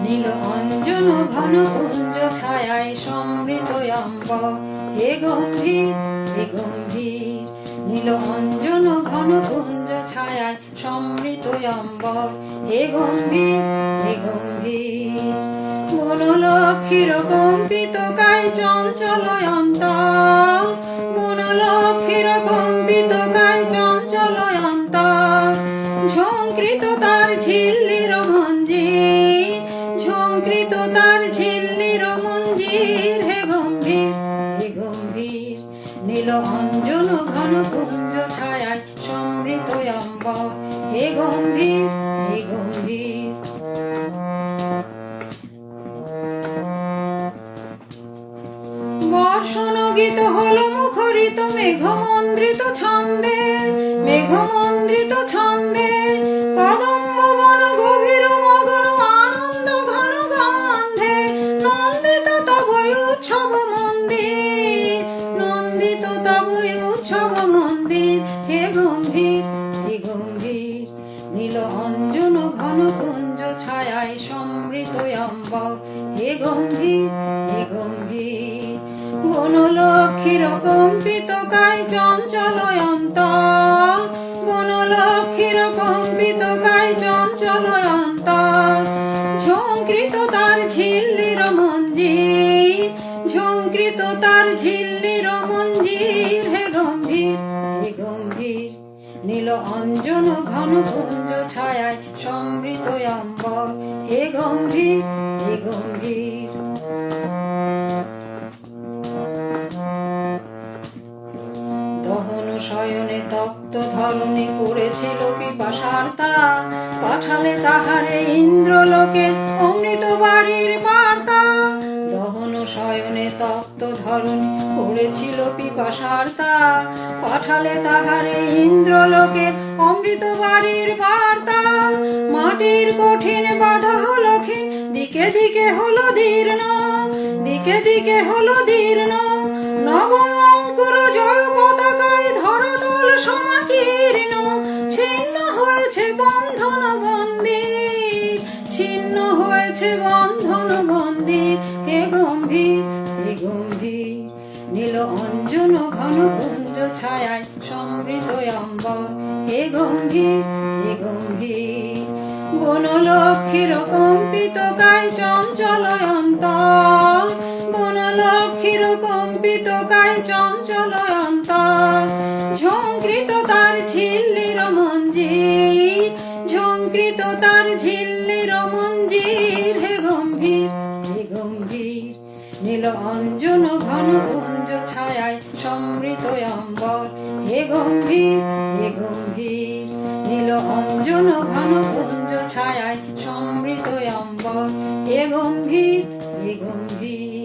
নীল অঞ্জন ঘন কুঞ্জ ছায়ায় সমৃত অম্বর, হে গম্ভীর হে গম্ভীর। নীল অঞ্জন ঘন কুঞ্জ ছায়ায় সমৃত অম্বর, হে গম্ভীর হে গম্ভীর। বনলক্ষীর কম্পিত কায় চঞ্চল অন্তর, বনলক্ষীর কম্পিত কায় চঞ্চল অন্তর। ঝঙ্কৃত তার ঝিল্লির মঞ্জির, ঝঙ্কৃত তার ঝিল্লির মঞ্জির, হে গম্ভীর হে গম্ভীর। নীল অঞ্জন ঘন কুঞ্জ ছায়ায় সমৃত অম্বর, হে গম্ভীর হে গম্ভীর। বর্ষণ গীত হল মুখরিত মেঘমন্দ্রিত ছন্দে, মেঘমন্দ্রিত ছন্দে। কদম্ব বন গভীর মগন আনন্দ ঘন গন্ধে, নন্দিত তবই উৎসব মন্দির, নন্দিত তবই উৎসব মন্দির, হে গম্ভীর হে গম্ভীর। নীল অঞ্জন ঘন কুঞ্জ ছায়ায় সমৃত অম্বর, হে গম্ভীর হে গম্ভীর। বনলক্ষীর কম্পিত কায় চঞ্চল অন্তর, বনলক্ষীর কম্পিত কায় চঞ্চল অন্তর। ঝঙ্কৃত তার ঝিল্লির মঞ্জির, ঝঙ্কৃত তার ঝিল্লির মঞ্জির, হে গম্ভীর হে গম্ভীর। নীল অঞ্জন ঘন কুঞ্জ ছায়ায় সমৃত অম্বর, হে গম্ভীর হে গম্ভীর। দহন শয়নে তপ্ত ধরণী পড়েছিল পিপাসার তা, পাঠালে তাহারে ইন্দ্রলোকে অমৃত বাড়ির বার্তা। দহন শয়নে তপ্ত ধরণী পড়েছিল পিপাসার তা, পাঠালে তাহারে ইন্দ্রলোকে অমৃত বাড়ির বার্তা। মাটির কঠিন বাধা হলো ক্ষীণ, দিকে দিকে হলো দীর্ণ, দিকে দিকে হলো দীর্ণ। নব অঙ্কুর জয় পতাকায় ধরতল সমাকীর্ণ, ছিন্ন হয়েছে বন্ধন বন্দির, ছিন্ন হয়েছে বন্ধন বন্দির, হে গম্ভীর হে গম্ভীর। নীল অঞ্জন ঘন কুঞ্জ ছায়ায় সমৃত অম্বর, হে গম্ভীর হে গম্ভীর। বনলক্ষীর কম্পিত কায় চঞ্চল অন্তর, বনলক্ষীর কম্পিত কায় চঞ্চল অন্তর। ঝঙ্কৃত তার ঝিল্লির মঞ্জির, ঝঙ্কৃত তার ঝিল্লির মঞ্জির, হে গম্ভীর হে গম্ভীর। নীল অঞ্জন ঘন কুঞ্জ ছায়ায় সমৃত অম্বর, হে গম্ভীর হে গম্ভীর। নীল অঞ্জন ঘন কুঞ্জ ছায়ায় সমৃত অম্বর, হে গম্ভীর হে গম্ভীর।